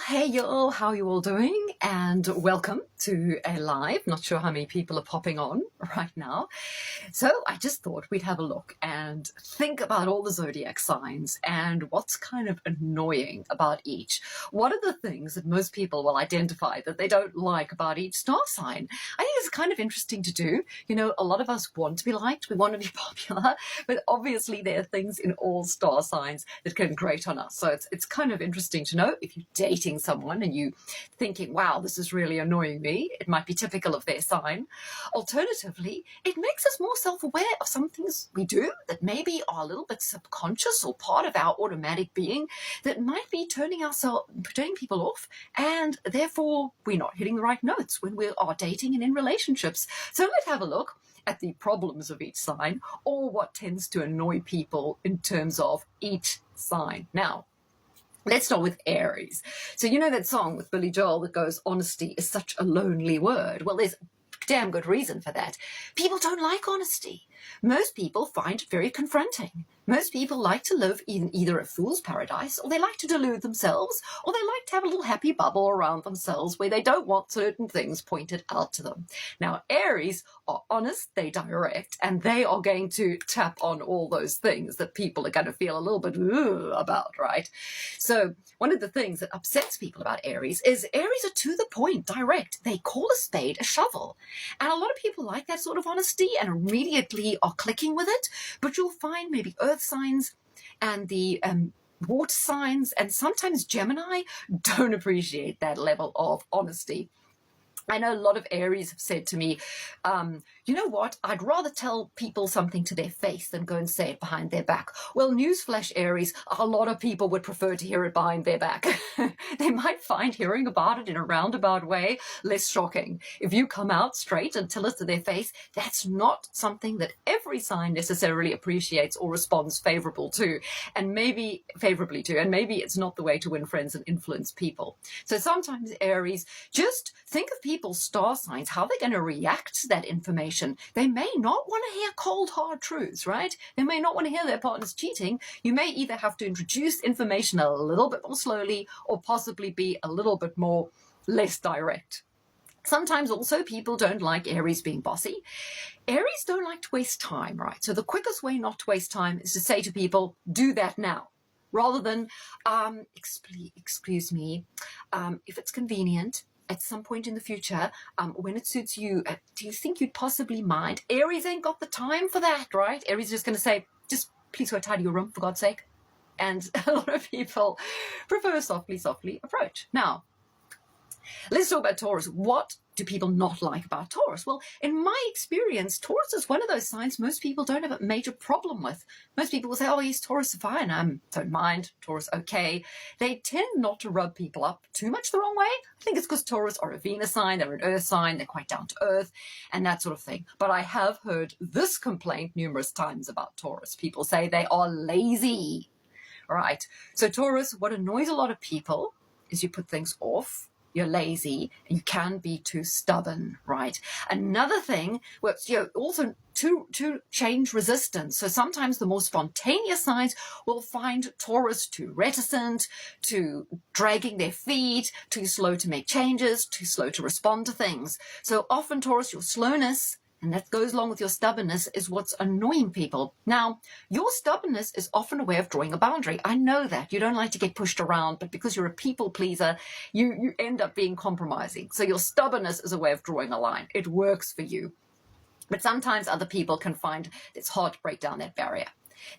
Hey y'all, how are you all doing? And welcome to a live. Not sure how many people are popping on right now. So I just thought we'd have a look and think about all the zodiac signs and what's kind of annoying about each. What are the things that most people will identify that they don't like about each star sign? I think it's kind of interesting to do. You know, a lot of us want to be liked, we want to be popular, but obviously there are things in all star signs that can grate on us. So it's kind of interesting to know if you're dating someone and you thinking, wow, this is really annoying me. It might be typical of their sign. Alternatively, it makes us more self-aware of some things we do that maybe are a little bit subconscious or part of our automatic being that might be turning people off, and therefore we're not hitting the right notes when we are dating and in relationships. So let's have a look at the problems of each sign, or what tends to annoy people in terms of each sign. Now, let's start with Aries. So you know that song with Billy Joel that goes, honesty is such a lonely word. Well, there's damn good reason for that. People don't like honesty. Most people find it very confronting. Most people like to live in either a fool's paradise, or they like to delude themselves, or they like to have a little happy bubble around themselves where they don't want certain things pointed out to them. Now, Aries are honest, they direct, and they are going to tap on all those things that people are going to feel a little bit about, right? So one of the things that upsets people about Aries is Aries are to the point, direct. They call a spade a shovel. And a lot of people like that sort of honesty and immediately are clicking with it, but you'll find maybe earth signs and the water signs and sometimes Gemini don't appreciate that level of honesty. I know a lot of Aries have said to me, you know what, I'd rather tell people something to their face than go and say it behind their back. Well, newsflash Aries, a lot of people would prefer to hear it behind their back. They might find hearing about it in a roundabout way less shocking. If you come out straight and tell it to their face, that's not something that every sign necessarily appreciates or responds favorably to, and maybe it's not the way to win friends and influence people. So sometimes Aries, just think of people's star signs, how they're going to react to that information. They may not want to hear cold, hard truths, right? They may not want to hear their partner's cheating. You may either have to introduce information a little bit more slowly or possibly be a little bit more less direct. Sometimes also people don't like Aries being bossy. Aries don't like to waste time, right? So the quickest way not to waste time is to say to people, do that now, rather than, excuse me, if it's convenient, at some point in the future, when it suits you, do you think you'd possibly mind? Aries ain't got the time for that, right? Aries is just going to say, just please go tidy your room, for God's sake. And a lot of people prefer softly approach. Now, let's talk about Taurus. What do people not like about Taurus? Well, in my experience, Taurus is one of those signs most people don't have a major problem with. Most people will say, oh, yes, Taurus is fine. Don't mind. Taurus, okay. They tend not to rub people up too much the wrong way. I think it's because Taurus are a Venus sign, they're an earth sign, they're quite down to earth and that sort of thing. But I have heard this complaint numerous times about Taurus. People say they are lazy. All right. So Taurus, what annoys a lot of people is you put things off. You're lazy, and you can be too stubborn, right? Another thing, well, also to change resistance. So sometimes the more spontaneous signs will find Taurus too reticent, too dragging their feet, too slow to make changes, too slow to respond to things. So often Taurus, your slowness, and that goes along with your stubbornness, is what's annoying people. Now, your stubbornness is often a way of drawing a boundary. I know that. You don't like to get pushed around, but because you're a people pleaser, you end up being compromising. So your stubbornness is a way of drawing a line. It works for you. But sometimes other people can find it's hard to break down that barrier.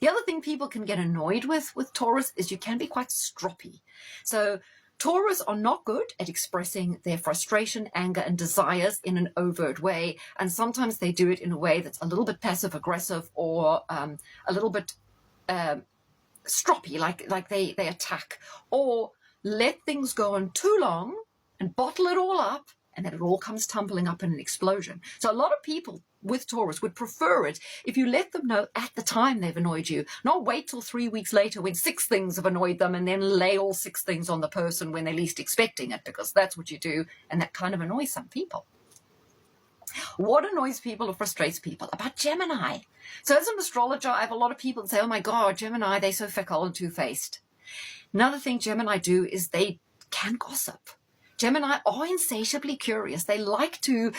The other thing people can get annoyed with Taurus is you can be quite stroppy. So Taurus are not good at expressing their frustration, anger, and desires in an overt way, and sometimes they do it in a way that's a little bit passive-aggressive or a little bit stroppy, like they attack, or let things go on too long and bottle it all up, and then it all comes tumbling up in an explosion. So a lot of people with Taurus would prefer it if you let them know at the time they've annoyed you, not wait till 3 weeks later when 6 things have annoyed them and then lay all 6 things on the person when they're least expecting it, because that's what you do, and that kind of annoys some people. What annoys people or frustrates people about Gemini? So as an astrologer, I have a lot of people that say, oh my God, Gemini, they're so fickle and two-faced. Another thing Gemini do is they can gossip. Gemini are insatiably curious. They like to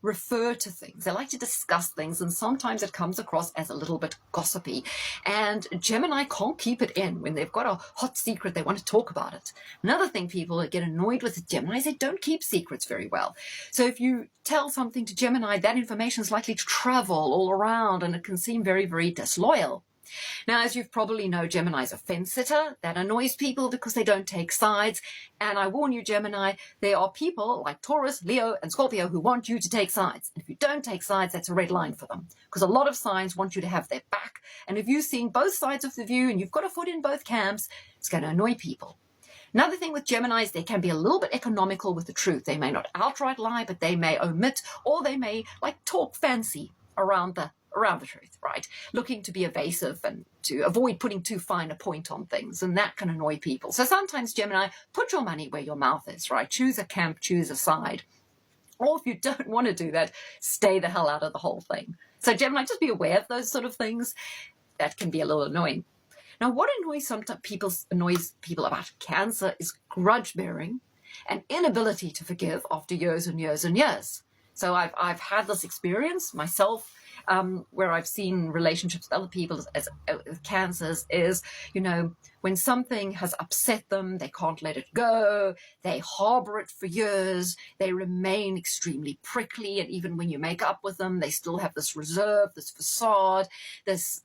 refer to things. They like to discuss things, and sometimes it comes across as a little bit gossipy. And Gemini can't keep it in. When they've got a hot secret, they want to talk about it. Another thing people get annoyed with Gemini is they don't keep secrets very well. So if you tell something to Gemini, that information is likely to travel all around, and it can seem very, very disloyal. Now, as you probably know, Gemini is a fence sitter. That annoys people because they don't take sides. And I warn you, Gemini, there are people like Taurus, Leo, and Scorpio who want you to take sides. And if you don't take sides, that's a red line for them, because a lot of signs want you to have their back. And if you're seeing both sides of the view and you've got a foot in both camps, it's going to annoy people. Another thing with Geminis, they can be a little bit economical with the truth. They may not outright lie, but they may omit, or they may talk fancy around the truth, right? Looking to be evasive and to avoid putting too fine a point on things, and that can annoy people. So sometimes, Gemini, put your money where your mouth is, right? Choose a camp, choose a side. Or if you don't want to do that, stay the hell out of the whole thing. So Gemini, just be aware of those sort of things. That can be a little annoying. Now, what annoys people about Cancer is grudge bearing and inability to forgive after years and years and years. So I've had this experience myself, where I've seen relationships with other people as Cancers is, when something has upset them, they can't let it go, they harbor it for years, they remain extremely prickly, and even when you make up with them, they still have this reserve, this facade,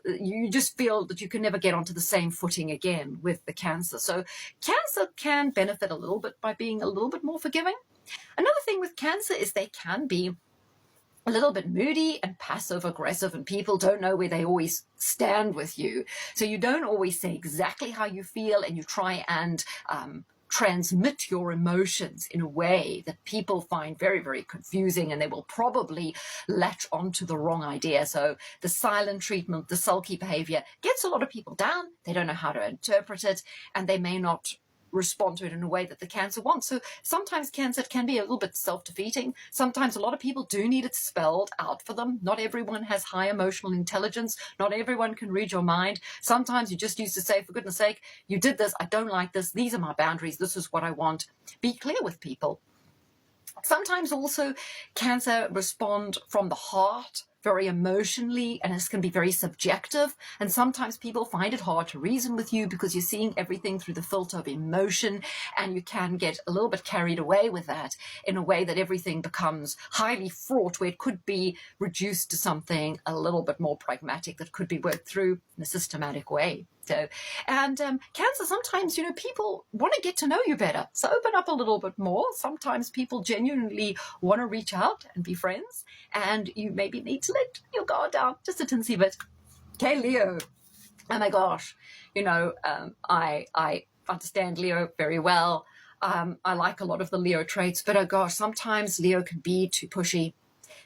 you just feel that you can never get onto the same footing again with the Cancer. So Cancer can benefit a little bit by being a little bit more forgiving. Another thing with Cancer is they can be a little bit moody and passive aggressive, and people don't know where they always stand with you. So you don't always say exactly how you feel, and you try and transmit your emotions in a way that people find very, very confusing, and they will probably latch onto the wrong idea. So the silent treatment, the sulky behavior gets a lot of people down. They don't know how to interpret it, and they may not respond to it in a way that the Cancer wants. So sometimes Cancer can be a little bit self-defeating. Sometimes a lot of people do need it spelled out for them. Not everyone has high emotional intelligence. Not everyone can read your mind. Sometimes you just used to say, for goodness sake, you did this, I don't like this, these are my boundaries, this is what I want. Be clear with people. Sometimes also Cancer respond from the heart, very emotionally, and this can be very subjective. And sometimes people find it hard to reason with you because you're seeing everything through the filter of emotion, and you can get a little bit carried away with that in a way that everything becomes highly fraught, where it could be reduced to something a little bit more pragmatic that could be worked through in a systematic way. So, and Cancer, sometimes, people want to get to know you better. So open up a little bit more. Sometimes people genuinely want to reach out and be friends, and you maybe need to let your guard down just a teensy bit. Okay, Leo. Oh my gosh. I understand Leo very well. I like a lot of the Leo traits, but oh gosh, sometimes Leo can be too pushy,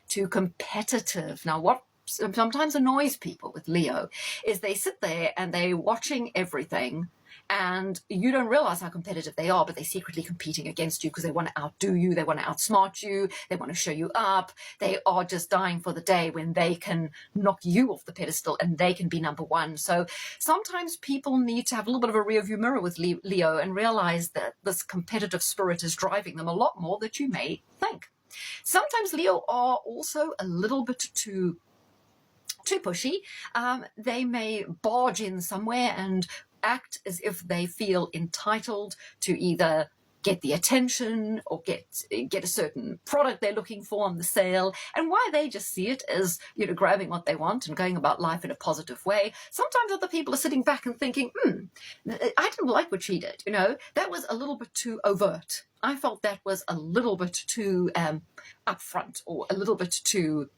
too competitive. Now, what sometimes annoys people with Leo is they sit there and they're watching everything, and you don't realize how competitive they are, but they're secretly competing against you because they want to outdo you, they want to outsmart you, they want to show you up. They are just dying for the day when they can knock you off the pedestal and they can be number one. So sometimes people need to have a little bit of a rearview mirror with Leo and realize that this competitive spirit is driving them a lot more than you may think. Sometimes Leo are also a little bit too pushy. They may barge in somewhere and act as if they feel entitled to either get the attention or get a certain product they're looking for on the sale. And why they just see it as, grabbing what they want and going about life in a positive way. Sometimes other people are sitting back and thinking, I didn't like what she did. That was a little bit too overt. I felt that was a little bit too upfront, or a little bit too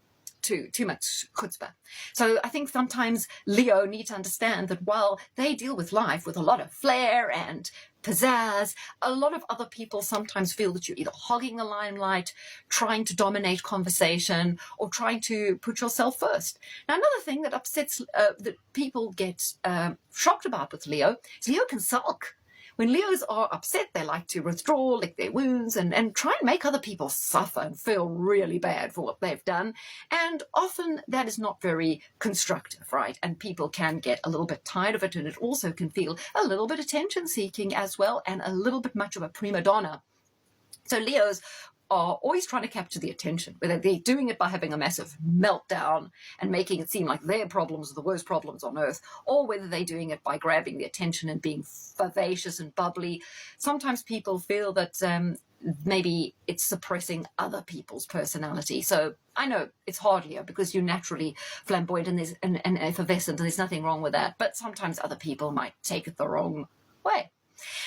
much chutzpah. So I think sometimes Leo need to understand that while they deal with life with a lot of flair and pizzazz, a lot of other people sometimes feel that you're either hogging the limelight, trying to dominate conversation, or trying to put yourself first. Now, another thing that upsets, that people get shocked about with Leo is Leo can sulk. When Leos are upset, they like to withdraw, lick their wounds, and try and make other people suffer and feel really bad for what they've done. And often that is not very constructive, right? And people can get a little bit tired of it, and it also can feel a little bit attention-seeking as well, and a little bit much of a prima donna. So Leos are always trying to capture the attention, whether they're doing it by having a massive meltdown and making it seem like their problems are the worst problems on earth, or whether they're doing it by grabbing the attention and being vivacious and bubbly. Sometimes people feel that maybe it's suppressing other people's personality. So I know it's hard, Leo, because you're naturally flamboyant and effervescent, and there's nothing wrong with that. But sometimes other people might take it the wrong way.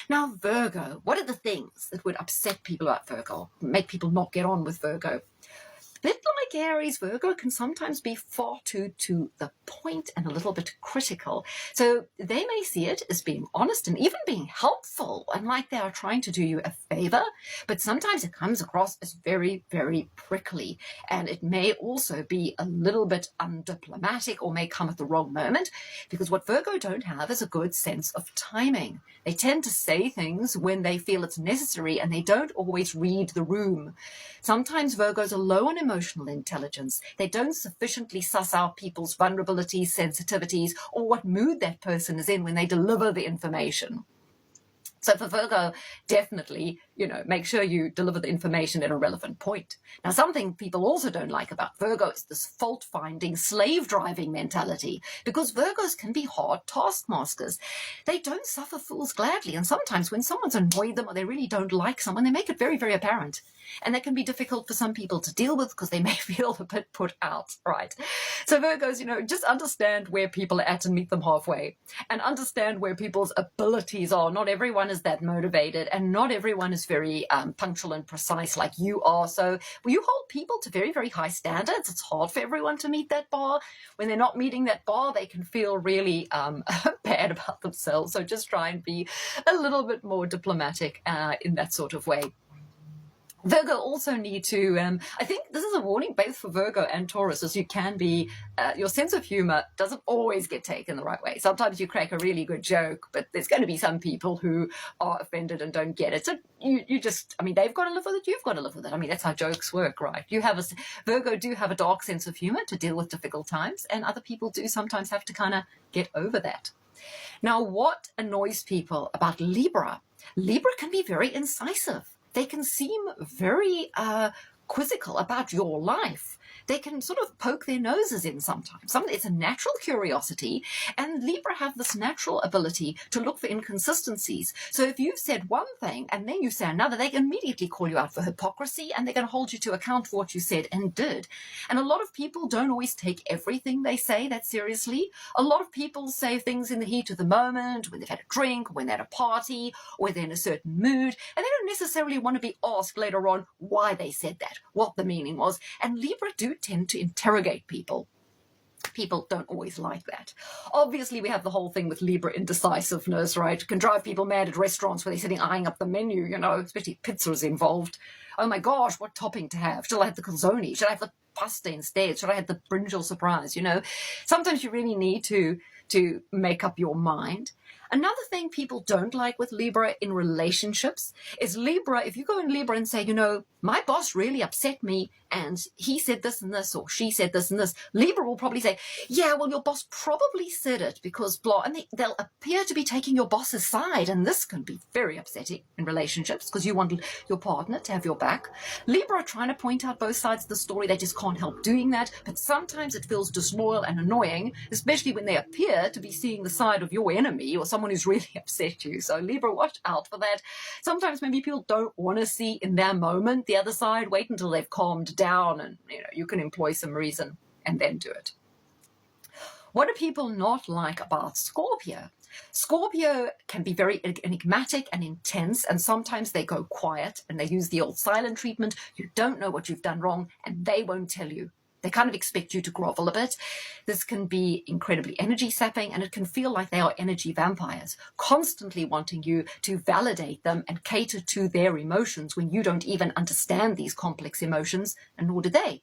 Now, Virgo, what are the things that would upset people about Virgo, make people not get on with Virgo? A bit like Aries, Virgo can sometimes be far too to the point and a little bit critical. So they may see it as being honest and even being helpful and like they are trying to do you a favor, but sometimes it comes across as very, very prickly. And it may also be a little bit undiplomatic or may come at the wrong moment, because what Virgo don't have is a good sense of timing. They tend to say things when they feel it's necessary, and they don't always read the room. Sometimes Virgos are low on emotional intelligence. They don't sufficiently suss out people's vulnerabilities, sensitivities, or what mood that person is in when they deliver the information. So for Virgo, definitely, make sure you deliver the information at a relevant point. Now, something people also don't like about Virgo is this fault-finding, slave-driving mentality, because Virgos can be hard taskmasters. They don't suffer fools gladly, and sometimes when someone's annoyed them or they really don't like someone, they make it very, very apparent. And that can be difficult for some people to deal with because they may feel a bit put out, right? So Virgos, just understand where people are at and meet them halfway, and understand where people's abilities are. Not everyone is that motivated, and not everyone is very punctual and precise like you are. So you hold people to very, very high standards. It's hard for everyone to meet that bar. When they're not meeting that bar, they can feel really bad about themselves. So just try and be a little bit more diplomatic in that sort of way. Virgo also need to, I think this is a warning both for Virgo and Taurus, as you can be, your sense of humor doesn't always get taken the right way. Sometimes you crack a really good joke, but there's going to be some people who are offended and don't get it. So you just, they've got to live with it, you've got to live with it. That's how jokes work, right? Virgo do have a dark sense of humor to deal with difficult times, and other people do sometimes have to kind of get over that. Now, what annoys people about Libra? Libra can be very incisive. They can seem very quizzical about your life. They can sort of poke their noses in sometimes. It's a natural curiosity, and Libra have this natural ability to look for inconsistencies. So if you've said one thing and then you say another, they immediately call you out for hypocrisy, and they're going to hold you to account for what you said and did. And a lot of people don't always take everything they say that seriously. A lot of people say things in the heat of the moment, when they've had a drink, when they're at a party, or they're in a certain mood, and they don't necessarily want to be asked later on why they said that, what the meaning was. And Libra do tend to interrogate people. People don't always like that. Obviously, we have the whole thing with Libra indecisiveness, right? It can drive people mad at restaurants where they're sitting eyeing up the menu, especially if pizza's involved. Oh my gosh, what topping to have? Should I have the calzone? Should I have the pasta instead? Should I have the brinjal surprise? Sometimes you really need to make up your mind. Another thing people don't like with Libra in relationships is Libra, if you go in Libra and say, my boss really upset me and he said this and this, or she said this and this, Libra will probably say, yeah, well, your boss probably said it because blah, and they'll appear to be taking your boss's side, and this can be very upsetting in relationships because you want your partner to have your back. Libra are trying to point out both sides of the story. They just can't help doing that, but sometimes it feels disloyal and annoying, especially when they appear to be seeing the side of your enemy or someone who's really upset you. So Libra, watch out for that. Sometimes maybe people don't want to see in their moment the other side. Wait until they've calmed down, and you can employ some reason and then do it. What do people not like about Scorpio? Scorpio can be very enigmatic and intense, and sometimes they go quiet and they use the old silent treatment. You don't know what you've done wrong and they won't tell you. They kind of expect you to grovel a bit. This can be incredibly energy sapping, and it can feel like they are energy vampires, constantly wanting you to validate them and cater to their emotions when you don't even understand these complex emotions, and nor do they.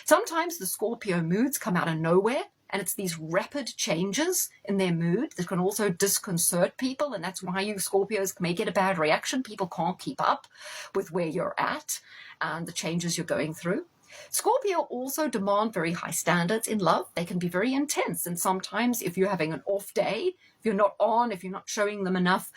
Sometimes the Scorpio moods come out of nowhere, And it's these rapid changes in their mood that can also disconcert people. And that's why you Scorpios may get a bad reaction. People can't keep up with where you're at and the changes you're going through. Scorpio also demand very high standards in love. They can be very intense. And sometimes if you're having an off day, if you're not on, if you're not showing them enough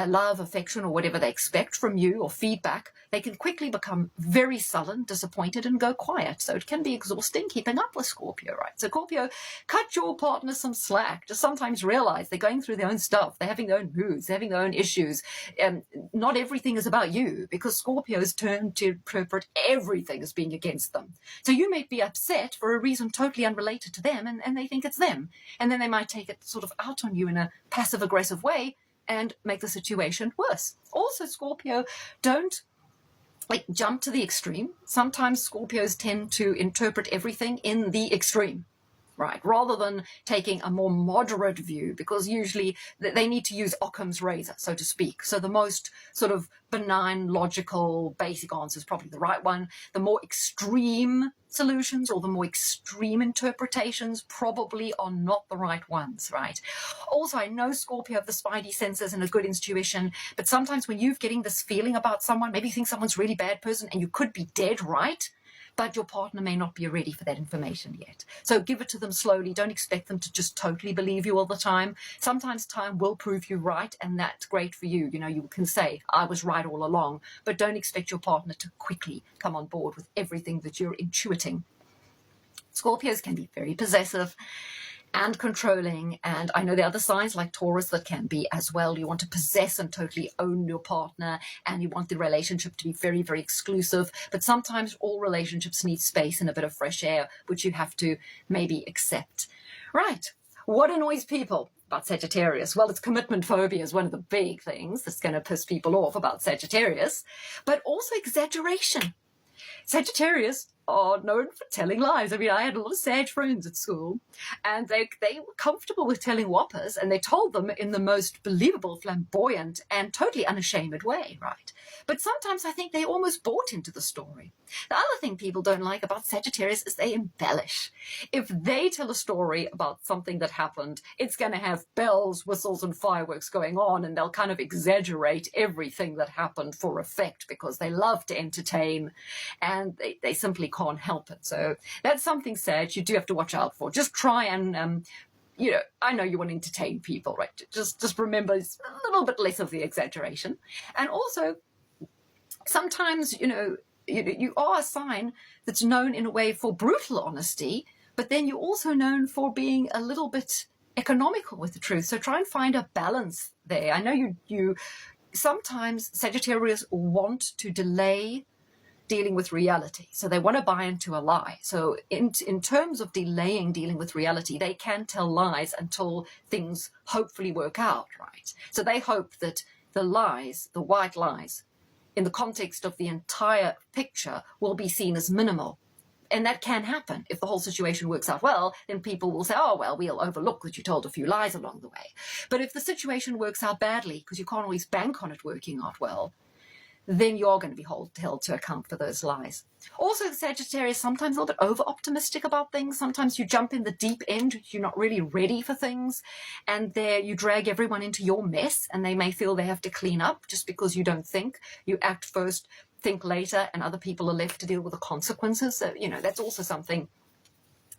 love, affection, or whatever they expect from you or feedback, they can quickly become very sullen, disappointed, and go quiet. So it can be exhausting keeping up with Scorpio, right? So Scorpio, cut your partner some slack. Just sometimes realize they're going through their own stuff. They're having their own moods. They're having their own issues. Not everything is about you, because Scorpios turn to interpret everything as being against them. So you may be upset for a reason totally unrelated to them, and they think it's them. And then they might take it sort of out on you in a passive-aggressive way and make the situation worse. Also, Scorpio, don't jump to the extreme. Sometimes Scorpios tend to interpret everything in the extreme, right? Rather than taking a more moderate view, because usually they need to use Occam's razor, so to speak. So the most sort of benign, logical, basic answer is probably the right one. The more extreme solutions or the more extreme interpretations probably are not the right ones, right? Also, I know Scorpio have the spidey senses and a good intuition, but sometimes when you're getting this feeling about someone, maybe you think someone's a really bad person and you could be dead right, but your partner may not be ready for that information yet. So give it to them slowly. Don't expect them to just totally believe you all the time. Sometimes time will prove you right, and that's great for you. You know, you can say, I was right all along, but don't expect your partner to quickly come on board with everything that you're intuiting. Scorpios can be very possessive and controlling, and I know the other signs like Taurus that can be as well. You want to possess and totally own your partner, and you want the relationship to be very, very exclusive, but sometimes all relationships need space and a bit of fresh air, which you have to maybe accept. Right, what annoys people about Sagittarius? Well, it's commitment phobia is one of the big things that's going to piss people off about Sagittarius, but also exaggeration. Sagittarius are known for telling lies. I mean, I had a lot of Sag friends at school, and they were comfortable with telling whoppers, and they told them in the most believable, flamboyant, and totally unashamed way, right? But sometimes I think they almost bought into the story. The other thing people don't like about Sagittarius is they embellish. If they tell a story about something that happened, it's going to have bells, whistles, and fireworks going on, and they'll kind of exaggerate everything that happened for effect because they love to entertain, and they simply can't help it. So that's something, Sag, you do have to watch out for. Just try and I know you want to entertain people, right? Just remember it's a little bit less of the exaggeration. And also, sometimes, you are a sign that's known in a way for brutal honesty, but then you're also known for being a little bit economical with the truth. So try and find a balance there. I know you sometimes Sagittarius want to delay dealing with reality. So they want to buy into a lie. So in terms of delaying dealing with reality, they can tell lies until things hopefully work out, right? So they hope that the lies, the white lies, in the context of the entire picture will be seen as minimal. And that can happen. If the whole situation works out well, then people will say, oh, well, we'll overlook that you told a few lies along the way. But if the situation works out badly, because you can't always bank on it working out well, then you're going to be held to account for those lies. Also, Sagittarius, sometimes a little bit over-optimistic about things. Sometimes you jump in the deep end, you're not really ready for things, and there you drag everyone into your mess, and they may feel they have to clean up just because you don't think. You act first, think later, and other people are left to deal with the consequences. So, that's also something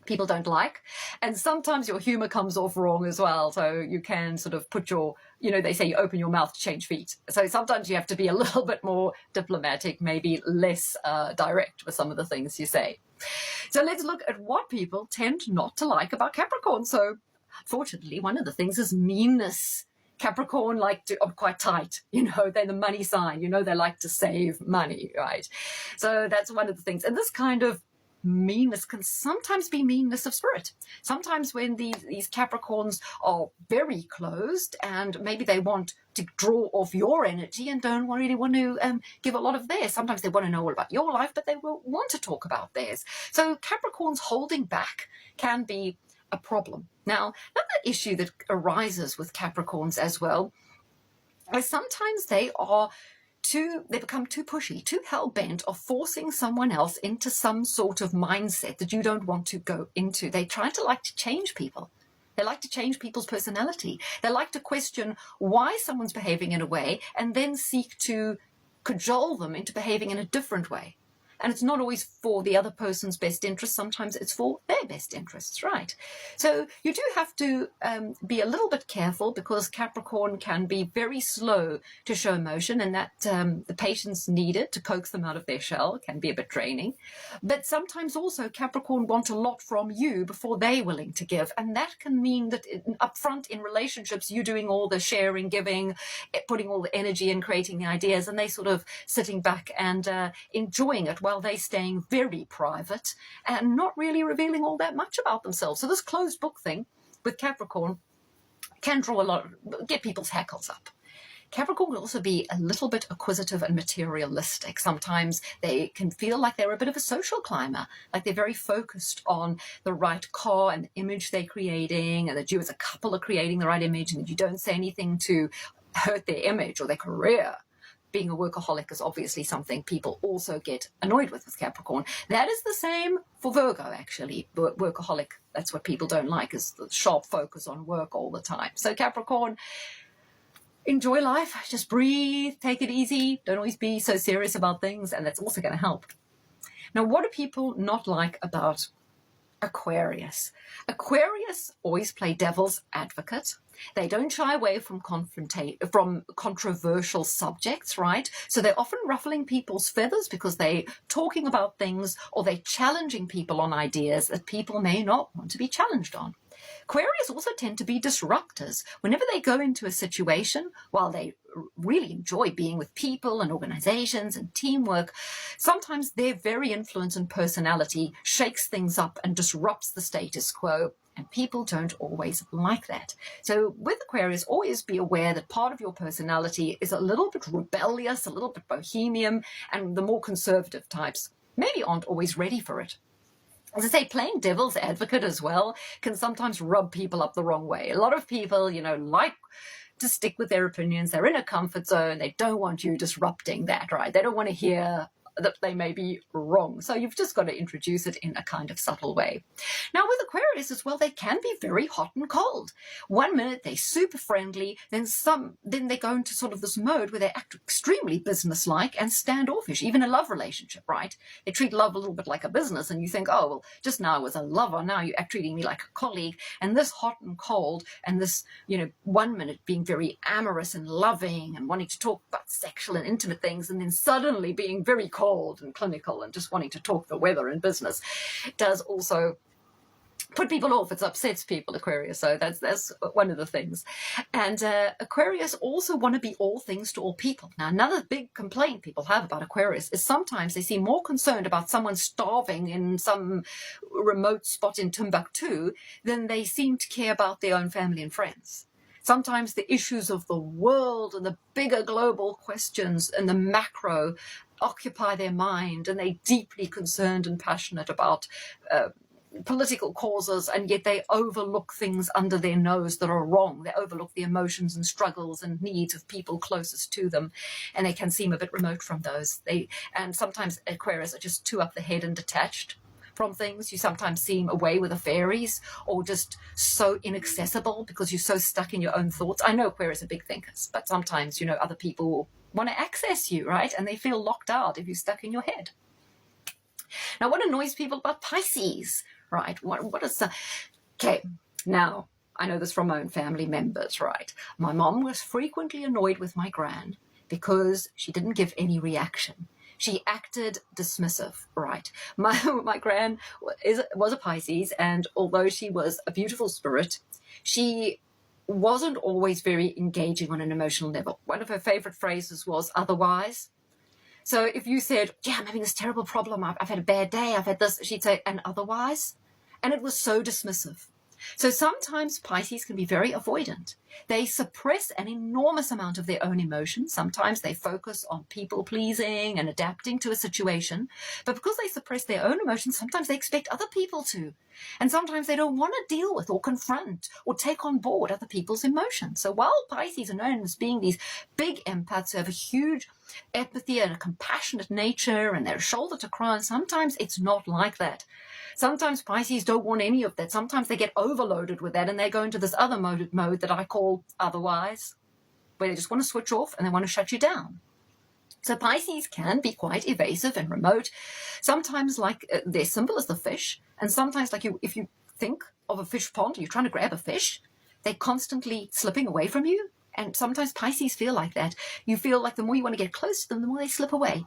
people don't like. And sometimes your humor comes off wrong as well. So you can sort of put your, they say you open your mouth to change feet. So sometimes you have to be a little bit more diplomatic, maybe less direct with some of the things you say. So let's look at what people tend not to like about Capricorn. So unfortunately, one of the things is meanness. Capricorn are quite tight, they're the money sign, they like to save money, right? So that's one of the things. And this kind of meanness can sometimes be meanness of spirit. Sometimes when these Capricorns are very closed and maybe they want to draw off your energy and don't really want to give a lot of theirs. Sometimes they want to know all about your life, but they will want to talk about theirs. So Capricorns holding back can be a problem. Now, another issue that arises with Capricorns as well is sometimes they are they become too pushy, too hell-bent of forcing someone else into some sort of mindset that you don't want to go into. They try to like to change people. They like to change people's personality. They like to question why someone's behaving in a way and then seek to cajole them into behaving in a different way. And it's not always for the other person's best interest. Sometimes it's for their best interests, right? So you do have to be a little bit careful, because Capricorn can be very slow to show emotion, and that the patience needed to coax them out of their shell can be a bit draining. But sometimes also Capricorn want a lot from you before they're willing to give. And that can mean that up front in relationships, you're doing all the sharing, giving, putting all the energy in, creating the ideas, and they sort of sitting back and enjoying it while they staying very private and not really revealing all that much about themselves. So this closed book thing with Capricorn can get people's hackles up. Capricorn can also be a little bit acquisitive and materialistic. Sometimes they can feel like they're a bit of a social climber, like they're very focused on the right car and the image they're creating, and that you as a couple are creating the right image, and that you don't say anything to hurt their image or their career. Being a workaholic is obviously something people also get annoyed with Capricorn. That is the same for Virgo, actually. Workaholic, that's what people don't like, is the sharp focus on work all the time. So Capricorn, enjoy life, just breathe, take it easy, don't always be so serious about things, and that's also going to help. Now, what do people not like about Aquarius? Aquarius always play devil's advocate. They don't shy away from controversial subjects, right? So they're often ruffling people's feathers because they're talking about things, or they're challenging people on ideas that people may not want to be challenged on. Aquarius also tend to be disruptors. Whenever they go into a situation, while they really enjoy being with people and organizations and teamwork, sometimes their very influence and personality shakes things up and disrupts the status quo, and people don't always like that. So with Aquarius, always be aware that part of your personality is a little bit rebellious, a little bit bohemian, and the more conservative types maybe aren't always ready for it. As I say, playing devil's advocate as well can sometimes rub people up the wrong way. A lot of people, like to stick with their opinions. They're in a comfort zone. They don't want you disrupting that, right? They don't want to hear that they may be wrong. So you've just got to introduce it in a kind of subtle way. Now with Aquarius as well, they can be very hot and cold. 1 minute they're super friendly, then they go into sort of this mode where they act extremely businesslike and standoffish, even a love relationship, right? They treat love a little bit like a business, and you think, oh, well, just now I was a lover, now you're treating me like a colleague. And this hot and cold, and this, 1 minute being very amorous and loving and wanting to talk about sexual and intimate things, and then suddenly being very cold and clinical and just wanting to talk the weather and business, does also put people off. It upsets people, Aquarius. So that's one of the things. And Aquarius also want to be all things to all people. Now, another big complaint people have about Aquarius is sometimes they seem more concerned about someone starving in some remote spot in Timbuktu than they seem to care about their own family and friends. Sometimes the issues of the world and the bigger global questions and the macro occupy their mind, and they're deeply concerned and passionate about political causes, and yet they overlook things under their nose that are wrong. They overlook the emotions and struggles and needs of people closest to them, and they can seem a bit remote from those. And sometimes Aquarius are just too up the head and detached from things. You sometimes seem away with the fairies, or just so inaccessible because you're so stuck in your own thoughts. I know Aquarius are big thinkers, but sometimes, other people want to access you, right? And they feel locked out if you're stuck in your head. Now, what annoys people about Pisces, right? What is okay, now, I know this from my own family members, right? My mom was frequently annoyed with my gran because she didn't give any reaction. She acted dismissive, right? My gran was a Pisces, and although she was a beautiful spirit, she wasn't always very engaging on an emotional level. One of her favorite phrases was otherwise. So if you said, yeah, I'm having this terrible problem, I've had a bad day, I've had this, she'd say, and otherwise? And it was so dismissive. So sometimes Pisces can be very avoidant. They suppress an enormous amount of their own emotions. Sometimes they focus on people pleasing and adapting to a situation. But because they suppress their own emotions, sometimes they expect other people to. And sometimes they don't want to deal with or confront or take on board other people's emotions. So while Pisces are known as being these big empaths who have a huge empathy and a compassionate nature and they're a shoulder to cry on, sometimes it's not like that. Sometimes Pisces don't want any of that. Sometimes they get overloaded with that and they go into this other mode that I call otherwise, where they just want to switch off and they want to shut you down. So Pisces can be quite evasive and remote. Sometimes like their symbol is the fish. And sometimes like if you think of a fish pond, you're trying to grab a fish, they're constantly slipping away from you. And sometimes Pisces feel like that. You feel like the more you want to get close to them, the more they slip away.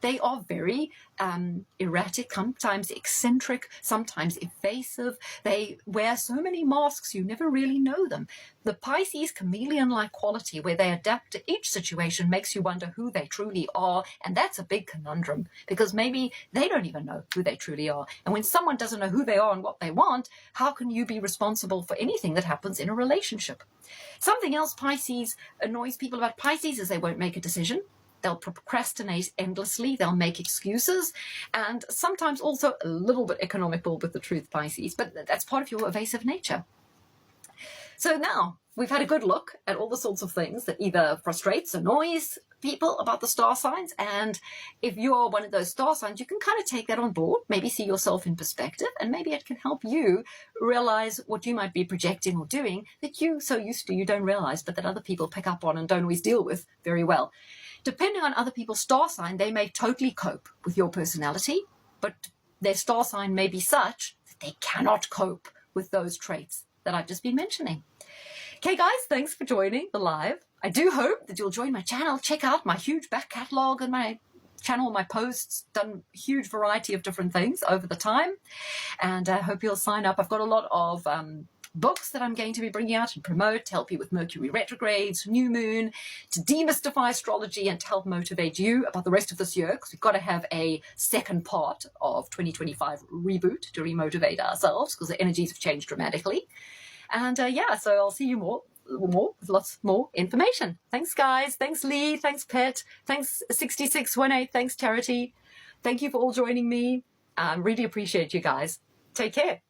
They are very erratic, sometimes eccentric, sometimes evasive. They wear so many masks, you never really know them. The Pisces chameleon-like quality where they adapt to each situation makes you wonder who they truly are. And that's a big conundrum because maybe they don't even know who they truly are. And when someone doesn't know who they are and what they want, how can you be responsible for anything that happens in a relationship? Something else Pisces annoys people about Pisces is they won't make a decision. They'll procrastinate endlessly. They'll make excuses and sometimes also a little bit economical with the truth, Pisces, but that's part of your evasive nature. So now we've had a good look at all the sorts of things that either frustrates, annoys people about the star signs. And if you're one of those star signs, you can kind of take that on board, maybe see yourself in perspective, and maybe it can help you realize what you might be projecting or doing that you so used to you don't realize, but that other people pick up on and don't always deal with very well. Depending on other people's star sign, they may totally cope with your personality, but their star sign may be such that they cannot cope with those traits that I've just been mentioning. Okay, guys, thanks for joining the live. I do hope that you'll join my channel, check out my huge back catalogue and my channel, my posts, done a huge variety of different things over the time. And I hope you'll sign up. I've got a lot of books that I'm going to be bringing out and promote to help you with Mercury retrogrades, new moon, to demystify astrology and to help motivate you about the rest of this year, because we've got to have a second part of 2025 reboot to remotivate ourselves because the energies have changed dramatically. And yeah, so I'll see you more with lots more information. Thanks, guys. Thanks, Lee. Thanks, Pet. Thanks, 6618. Thanks, Charity. Thank you for all joining me. I really appreciate you guys. Take care.